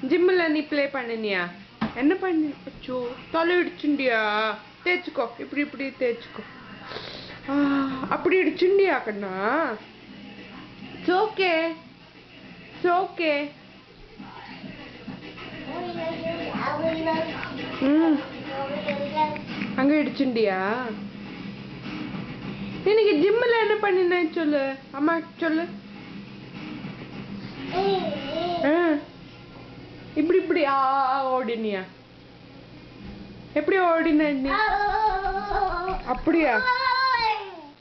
ஜிம்மில் நீ ப்ளே பண்ணினியா? என்ன பண்ணி? அச்சோ, தலை இடிச்சுண்டியா? தேய்ச்சிக்கோ, இப்படி இப்படி தேய்ச்சிக்கோ. அப்படி இடிச்சுண்டியா கண்ணா? It's okay, it's okay. அங்க இடிச்சுண்டியா? இன்னைக்கு ஜிம்மில் என்ன பண்ணின சொல்லு, அம்மா சொல்லு. இப்படி இப்படி ஓடினியா? எப்படி ஓடின நீ? அப்படியா?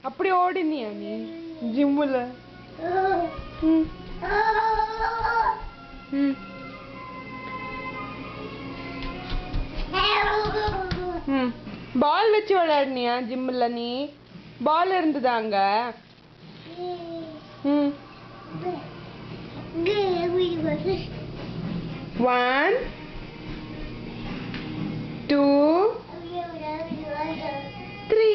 அப்படி ஓடினியா நீ ஜிம்மில்? பால் வச்சு விளையாடுனியா ஜிம்மில் நீ? பால் இருந்ததா அங்க? 1 2 3.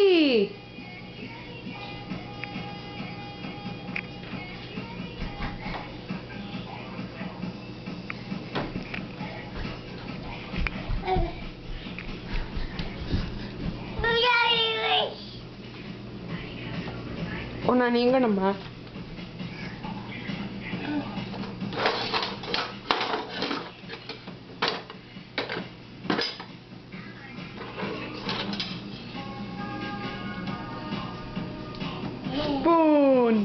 நான் நீங்கணுமா? ஸ்பூன்.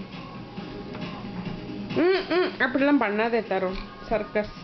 அப்படிலாம் பண்ணாதே தருண். சர்க்கஸ்.